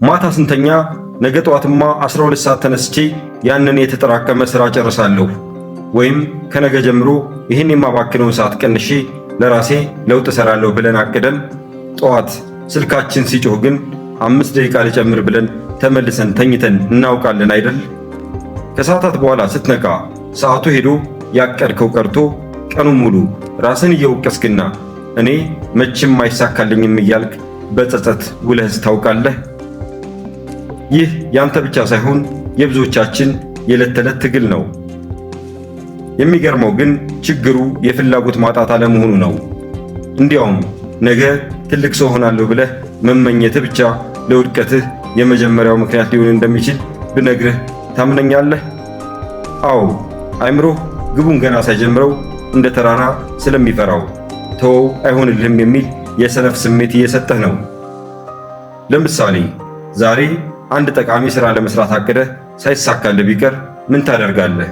ማታ ስንተኛ ነገ ጠዋትማ 12 ሰዓት ተነስቼ ያንን የተጠራቀመ ሥራ ጨርሳለሁ፣ ወይም ከነገ ጀምሮ ይህን የማባክነውን ሰዓት ቀንሼ ለራሴ ለውጥ እሰራለሁ ብለን አቅደን ጠዋት ስልካችን ሲጮህ ግን 5 ደቂቃ ልጨምር ብለን ተመልሰን ተኝተን እናውቃለን አይደል? ከሰዓታት በኋላ ስትነቃ ሰዓቱ ሄዶ ያቀድከው ቀርቶ ቀኑን ሙሉ ራስን እየወቀስክና እኔ መቼም አይሳካልኝም እያልክ በጸጸት ውለህስ ታውቃለህ? ይህ ያንተ ብቻ ሳይሆን የብዙዎቻችን የዕለት ተዕለት ትግል ነው። የሚገርመው ግን ችግሩ የፍላጎት ማጣት አለመሆኑ ነው። እንዲያውም ነገ ትልቅ ሰው ሆናለሁ ብለህ መመኘትህ ብቻ ለውድቀትህ የመጀመሪያው ምክንያት ሊሆን እንደሚችል ብነግርህ ታምነኛለህ? አዎ፣ አእምሮህ ግቡን ገና ሳይጀምረው እንደ ተራራ ስለሚፈራው ተወው አይሆንልህም የሚል የሰነፍ ስሜት እየሰጠህ ነው። ለምሳሌ ዛሬ አንድ ጠቃሚ ሥራ ለመስራት አቅደህ ሳይሳካልህ ቢቀር ምን ታደርጋለህ?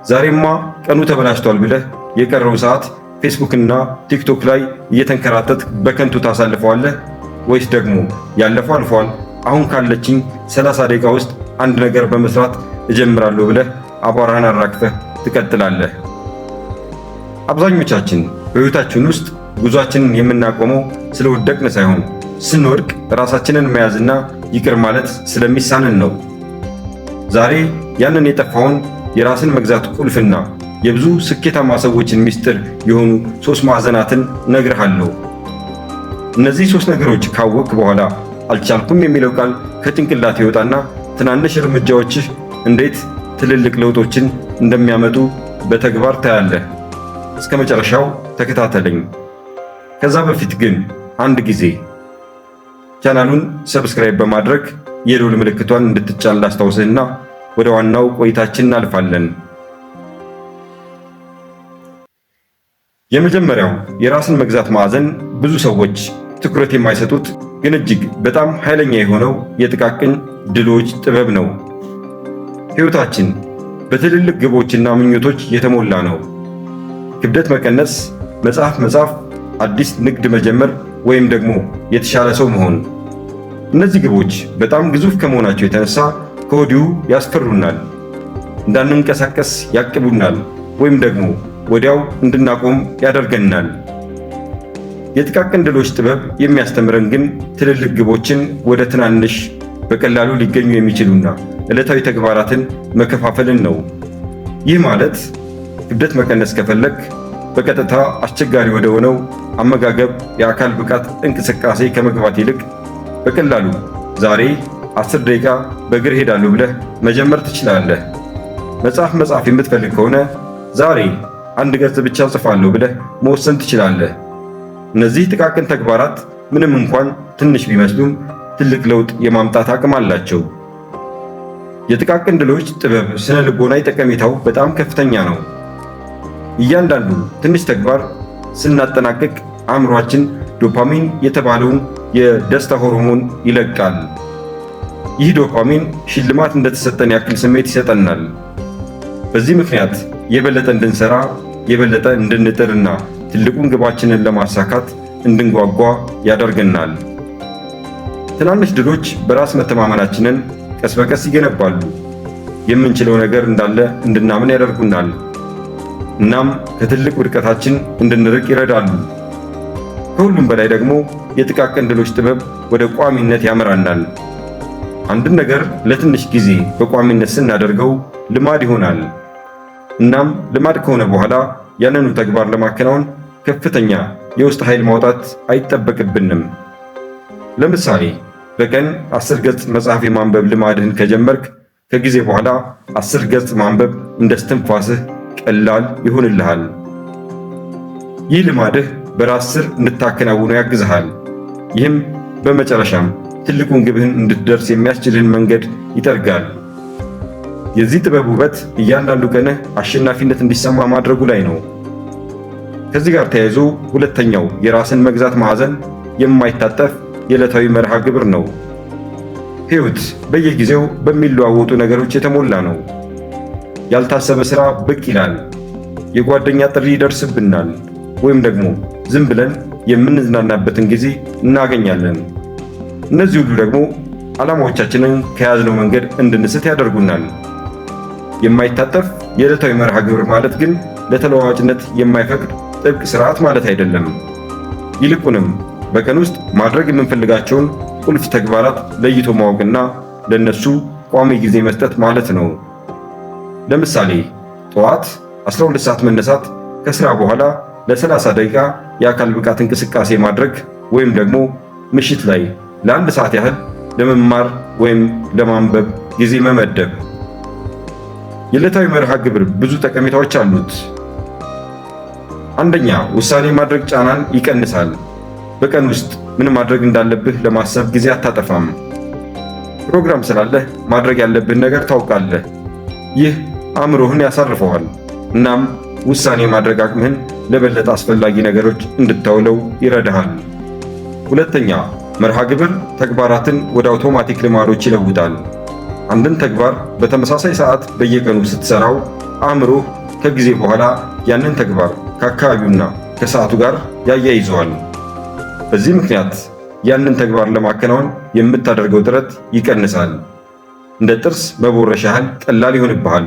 ዛሬማ ቀኑ ተበላሽቷል ብለህ የቀረው ሰዓት ፌስቡክና ቲክቶክ ላይ እየተንከራተት በከንቱ ታሳልፈዋለህ? ወይስ ደግሞ ያለፈው አልፏል፣ አሁን ካለችኝ 30 ደቂቃ ውስጥ አንድ ነገር በመስራት እጀምራለሁ ብለህ አቧራህን አራግፈህ ትቀጥላለህ? አብዛኞቻችን በሕይወታችን ውስጥ ጉዟችንን የምናቆመው ስለወደቅን ሳይሆን ስንወድቅ ራሳችንን መያዝና ይቅር ማለት ስለሚሳንን ነው። ዛሬ ያንን የጠፋውን የራስን መግዛት ቁልፍና የብዙ ስኬታማ ሰዎችን ምስጢር የሆኑ 3 ማዕዘናትን እነግርሃለሁ። እነዚህ 3 ነገሮች ካወቅክ በኋላ አልቻልኩም የሚለው ቃል ከጭንቅላት ይወጣና ትናንሽ እርምጃዎችህ እንዴት ትልልቅ ለውጦችን እንደሚያመጡ በተግባር ታያለህ። እስከ መጨረሻው ተከታተለኝ። ከዛ በፊት ግን አንድ ጊዜ ቻናሉን ሰብስክራይብ በማድረግ የደወል ምልክቷን እንድትጫን ላስታውስህና ወደ ዋናው ቆይታችን እናልፋለን። የመጀመሪያው የራስን መግዛት ማዕዘን ብዙ ሰዎች ትኩረት የማይሰጡት ግን እጅግ በጣም ኃይለኛ የሆነው የጥቃቅን ድሎች ጥበብ ነው። ሕይወታችን በትልልቅ ግቦችና ምኞቶች የተሞላ ነው። ክብደት መቀነስ፣ መጽሐፍ መጻፍ፣ አዲስ ንግድ መጀመር ወይም ደግሞ የተሻለ ሰው መሆን። እነዚህ ግቦች በጣም ግዙፍ ከመሆናቸው የተነሳ ከወዲሁ ያስፈሩናል፣ እንዳንንቀሳቀስ ያቅቡናል፣ ወይም ደግሞ ወዲያው እንድናቆም ያደርገናል። የጥቃቅን ድሎች ጥበብ የሚያስተምረን ግን ትልልቅ ግቦችን ወደ ትናንሽ በቀላሉ ሊገኙ የሚችሉና ዕለታዊ ተግባራትን መከፋፈልን ነው። ይህ ማለት ክብደት መቀነስ ከፈለክ በቀጥታ አስቸጋሪ ወደ ሆነው አመጋገብ፣ የአካል ብቃት እንቅስቃሴ ከመግባት ይልቅ በቀላሉ ዛሬ 10 ደቂቃ በእግር ሄዳለሁ ብለህ መጀመር ትችላለህ። መጽሐፍ መጻፍ የምትፈልግ ከሆነ ዛሬ 1 ገጽ ብቻ ጽፋለሁ ብለህ መወሰን ትችላለህ። እነዚህ ጥቃቅን ተግባራት ምንም እንኳን ትንሽ ቢመስሉም ትልቅ ለውጥ የማምጣት አቅም አላቸው። የጥቃቅን ድሎች ጥበብ ስነ ልቦናዊ ጠቀሜታው በጣም ከፍተኛ ነው። እያንዳንዱ ትንሽ ተግባር ስናጠናቅቅ አእምሯችን ዶፓሚን የተባለውን የደስታ ሆርሞን ይለቃል። ይህ ዶፓሚን ሽልማት እንደተሰጠን ያክል ስሜት ይሰጠናል። በዚህ ምክንያት የበለጠ እንድንሰራ፣ የበለጠ እንድንጥርና ትልቁን ግባችንን ለማሳካት እንድንጓጓ ያደርገናል። ትናንሽ ድሎች በራስ መተማመናችንን ቀስ በቀስ ይገነባሉ። የምንችለው ነገር እንዳለ እንድናምን ያደርጉናል። እናም ከትልቅ ውድቀታችን እንድንርቅ ይረዳሉ። ከሁሉም በላይ ደግሞ የጥቃቅን ድሎች ጥበብ ወደ ቋሚነት ያመራናል። አንድን ነገር ለትንሽ ጊዜ በቋሚነት ስናደርገው ልማድ ይሆናል። እናም ልማድ ከሆነ በኋላ ያንኑ ተግባር ለማከናወን ከፍተኛ የውስጥ ኃይል ማውጣት አይጠበቅብንም። ለምሳሌ በቀን 10 ገጽ መጽሐፍ የማንበብ ልማድህን ከጀመርክ ከጊዜ በኋላ 10 ገጽ ማንበብ እንደ እስትንፋስህ ቀላል ይሆንልሃል። ይህ ልማድህ በራስ ስር እንድታከናውኑ ያግዝሃል። ይህም በመጨረሻም ትልቁን ግብህን እንድትደርስ የሚያስችልህን መንገድ ይጠርጋል። የዚህ ጥበብ ውበት እያንዳንዱ ቀንህ አሸናፊነት እንዲሰማ ማድረጉ ላይ ነው። ከዚህ ጋር ተያይዞ ሁለተኛው የራስን መግዛት ማዕዘን የማይታጠፍ የዕለታዊ መርሃ ግብር ነው። ሕይወት በየጊዜው በሚለዋወጡ ነገሮች የተሞላ ነው። ያልታሰበ ሥራ ብቅ ይላል፣ የጓደኛ ጥሪ ይደርስብናል፣ ወይም ደግሞ ዝም ብለን የምንዝናናበትን ጊዜ እናገኛለን። እነዚህ ሁሉ ደግሞ ዓላማዎቻችንን ከያዝነው መንገድ እንድንስት ያደርጉናል። የማይታጠፍ የዕለታዊ መርሃ ግብር ማለት ግን ለተለዋዋጭነት የማይፈቅድ ጥብቅ ስርዓት ማለት አይደለም። ይልቁንም በቀን ውስጥ ማድረግ የምንፈልጋቸውን ቁልፍ ተግባራት ለይቶ ማወቅና ለነሱ ቋሚ ጊዜ መስጠት ማለት ነው። ለምሳሌ ጠዋት 12 ሰዓት መነሳት፣ ከስራ በኋላ ለ30 ደቂቃ የአካል ብቃት እንቅስቃሴ ማድረግ ወይም ደግሞ ምሽት ላይ ለ1 ሰዓት ያህል ለመማር ወይም ለማንበብ ጊዜ መመደብ። የዕለታዊ መርሃ ግብር ብዙ ጠቀሜታዎች አሉት። አንደኛ፣ ውሳኔ ማድረግ ጫናን ይቀንሳል። በቀን ውስጥ ምን ማድረግ እንዳለብህ ለማሰብ ጊዜ አታጠፋም። ፕሮግራም ስላለህ ማድረግ ያለብህን ነገር ታውቃለህ። ይህ አእምሮህን ያሳርፈዋል። እናም ውሳኔ ማድረግ አቅምህን ለበለጠ አስፈላጊ ነገሮች እንድታውለው ይረዳሃል። ሁለተኛ፣ መርሃ ግብር ተግባራትን ወደ አውቶማቲክ ልማዶች ይለውጣል። አንድን ተግባር በተመሳሳይ ሰዓት በየቀኑ ስትሰራው አእምሮህ ከጊዜ በኋላ ያንን ተግባር ከአካባቢውና ከሰዓቱ ጋር ያያይዘዋል። በዚህ ምክንያት ያንን ተግባር ለማከናወን የምታደርገው ጥረት ይቀንሳል። እንደ ጥርስ መቦረሽ ያህል ቀላል ይሆንብሃል።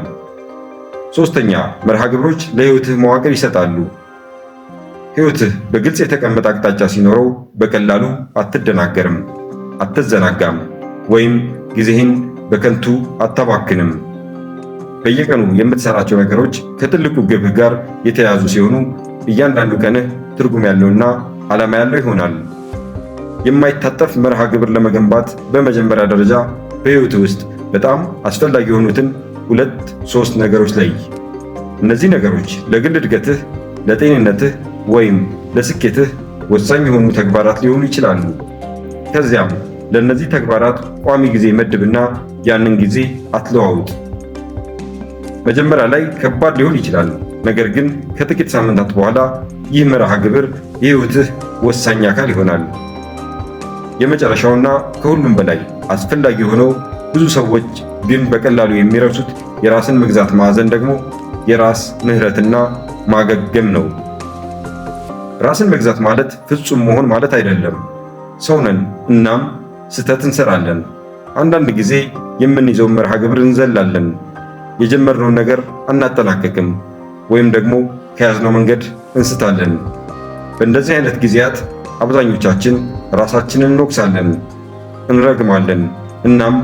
ሶስተኛ፣ መርሃ ግብሮች ለሕይወትህ መዋቅር ይሰጣሉ። ሕይወትህ በግልጽ የተቀመጠ አቅጣጫ ሲኖረው በቀላሉ አትደናገርም፣ አትዘናጋም፣ ወይም ጊዜህን በከንቱ አታባክንም። በየቀኑ የምትሰራቸው ነገሮች ከትልቁ ግብህ ጋር የተያያዙ ሲሆኑ እያንዳንዱ ቀንህ ትርጉም ያለውና ዓላማ ያለው ይሆናል። የማይታጠፍ መርሃ ግብር ለመገንባት በመጀመሪያ ደረጃ በሕይወትህ ውስጥ በጣም አስፈላጊ የሆኑትን 2-3 ነገሮች ለይ። እነዚህ ነገሮች ለግል እድገትህ፣ ለጤንነትህ ወይም ለስኬትህ ወሳኝ የሆኑ ተግባራት ሊሆኑ ይችላሉ። ከዚያም ለእነዚህ ተግባራት ቋሚ ጊዜ መድብና ያንን ጊዜ አትለዋውጥ። መጀመሪያ ላይ ከባድ ሊሆን ይችላል፣ ነገር ግን ከጥቂት ሳምንታት በኋላ ይህ መርሃ ግብር የሕይወትህ ወሳኝ አካል ይሆናል። የመጨረሻውና ከሁሉም በላይ አስፈላጊ የሆነው ብዙ ሰዎች ግን በቀላሉ የሚረሱት የራስን መግዛት ማዕዘን ደግሞ የራስ ምህረትና ማገገም ነው። ራስን መግዛት ማለት ፍጹም መሆን ማለት አይደለም። ሰው ነን፣ እናም ስህተት እንሰራለን። አንዳንድ ጊዜ የምንይዘውን መርሃ ግብር እንዘላለን፣ የጀመርነውን ነገር አናጠናቀቅም፣ ወይም ደግሞ ከያዝነው መንገድ እንስታለን። በእንደዚህ አይነት ጊዜያት አብዛኞቻችን ራሳችንን እንወቅሳለን፣ እንረግማለን፣ እናም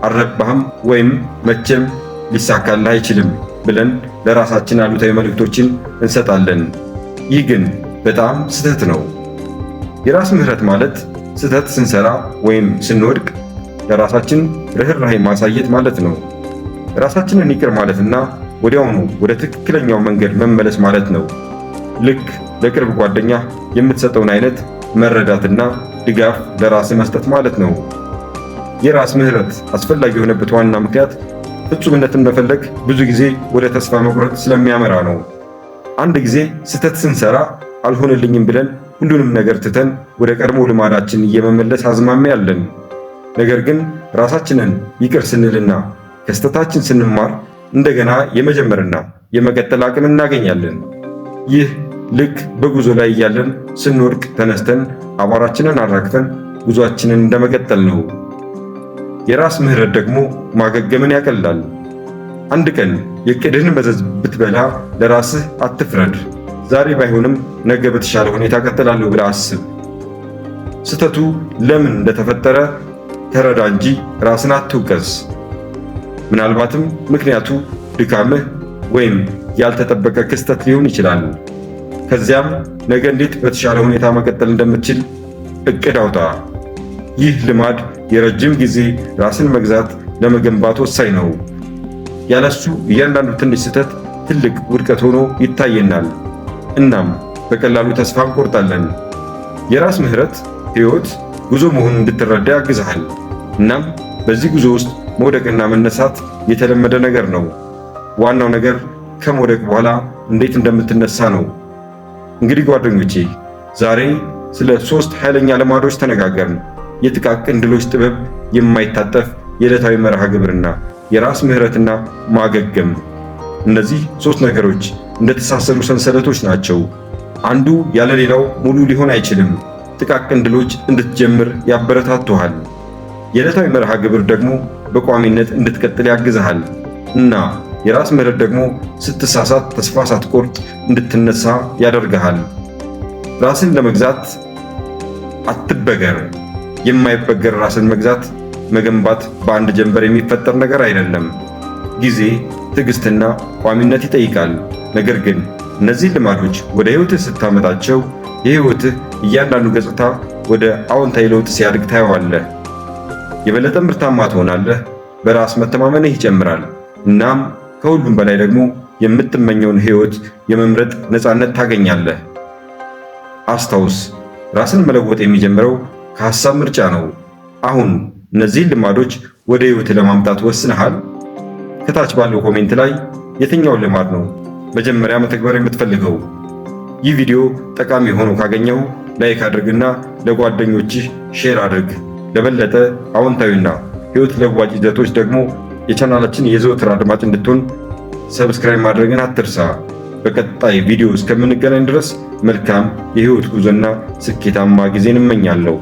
አልረባህም ወይም መቼም ሊሳካልህ አይችልም ብለን ለራሳችን አሉታዊ መልእክቶችን እንሰጣለን። ይህ ግን በጣም ስህተት ነው። የራስ ምህረት ማለት ስህተት ስንሰራ ወይም ስንወድቅ ለራሳችን ርኅራኄ ማሳየት ማለት ነው። ራሳችንን ይቅር ማለትና ወዲያውኑ ወደ ትክክለኛው መንገድ መመለስ ማለት ነው። ልክ ለቅርብ ጓደኛ የምትሰጠውን አይነት መረዳትና ድጋፍ ለራስ መስጠት ማለት ነው። የራስ ምህረት አስፈላጊ የሆነበት ዋና ምክንያት ፍጹምነትን መፈለግ ብዙ ጊዜ ወደ ተስፋ መቁረጥ ስለሚያመራ ነው። አንድ ጊዜ ስህተት ስንሰራ አልሆነልኝም ብለን ሁሉንም ነገር ትተን ወደ ቀድሞ ልማዳችን የመመለስ አዝማሚያ አለን። ነገር ግን ራሳችንን ይቅር ስንልና ከስህተታችን ስንማር እንደገና የመጀመርና የመቀጠል አቅም እናገኛለን። ይህ ልክ በጉዞ ላይ እያለን ስንወድቅ ተነስተን አቧራችንን አራግፈን ጉዞአችንን እንደመቀጠል ነው። የራስ ምህረት ደግሞ ማገገምን ያቀላል። አንድ ቀን የዕቅድህን መዘዝ ብትበላ ለራስህ አትፍረድ። ዛሬ ባይሆንም ነገ በተሻለ ሁኔታ እቀጥላለሁ ብለህ አስብ። ስህተቱ ለምን እንደተፈጠረ ተረዳ እንጂ ራስን አትውቀስ። ምናልባትም ምክንያቱ ድካምህ ወይም ያልተጠበቀ ክስተት ሊሆን ይችላል። ከዚያም ነገ እንዴት በተሻለ ሁኔታ መቀጠል እንደምትችል ዕቅድ አውጣ። ይህ ልማድ የረጅም ጊዜ ራስን መግዛት ለመገንባት ወሳኝ ነው። ያለሱ እያንዳንዱ ትንሽ ስህተት ትልቅ ውድቀት ሆኖ ይታየናል። እናም በቀላሉ ተስፋ እንቆርጣለን። የራስ ምህረት ሕይወት ጉዞ መሆኑን እንድትረዳ ያግዝሃል። እናም በዚህ ጉዞ ውስጥ መውደቅና መነሳት የተለመደ ነገር ነው። ዋናው ነገር ከመውደቅ በኋላ እንዴት እንደምትነሳ ነው። እንግዲህ ጓደኞቼ ዛሬ ስለ 3 ኃይለኛ ልማዶች ተነጋገርን። የጥቃቅን ድሎች ጥበብ፣ የማይታጠፍ የዕለታዊ መርሃ ግብርና የራስ ምህረትና ማገገም። እነዚህ 3 ነገሮች እንደተሳሰሩ ሰንሰለቶች ናቸው። አንዱ ያለ ሌላው ሙሉ ሊሆን አይችልም። ጥቃቅን ድሎች እንድትጀምር ያበረታቱሃል። የዕለታዊ መርሃ ግብር ደግሞ በቋሚነት እንድትቀጥል ያግዝሃል እና የራስ ምህረት ደግሞ ስትሳሳት ተስፋ ሳትቆርጥ እንድትነሳ ያደርግሃል። ራስን ለመግዛት አትበገር። የማይበገር ራስን መገንባት በአንድ ጀንበር የሚፈጠር ነገር አይደለም። ጊዜ፣ ትዕግስትና ቋሚነት ይጠይቃል። ነገር ግን እነዚህ ልማዶች ወደ ሕይወትህ ስታመጣቸው የሕይወትህ እያንዳንዱ ገጽታ ወደ አዎንታዊ ለውጥ ሲያድግ ታየዋለህ። የበለጠ ምርታማ ትሆናለህ። በራስ መተማመንህ ይጨምራል። እናም ከሁሉም በላይ ደግሞ የምትመኘውን ሕይወት የመምረጥ ነፃነት ታገኛለህ። አስታውስ፣ ራስን መለወጥ የሚጀምረው ከሐሳብ ምርጫ ነው። አሁን እነዚህን ልማዶች ወደ ሕይወትህ ለማምጣት ወስነሃል? ከታች ባለው ኮሜንት ላይ የትኛውን ልማድ ነው መጀመሪያ መተግበር የምትፈልገው? ይህ ቪዲዮ ጠቃሚ ሆኖ ካገኘው ላይክ አድርግና ለጓደኞችህ ሼር አድርግ። ለበለጠ አዎንታዊና ሕይወት ለዋጭ ይዘቶች ደግሞ የቻናላችን የዘወትር አድማጭ እንድትሆን ሰብስክራይብ ማድረግን አትርሳ። በቀጣይ ቪዲዮ እስከምንገናኝ ድረስ መልካም የሕይወት ጉዞና ስኬታማ ጊዜን እመኛለሁ።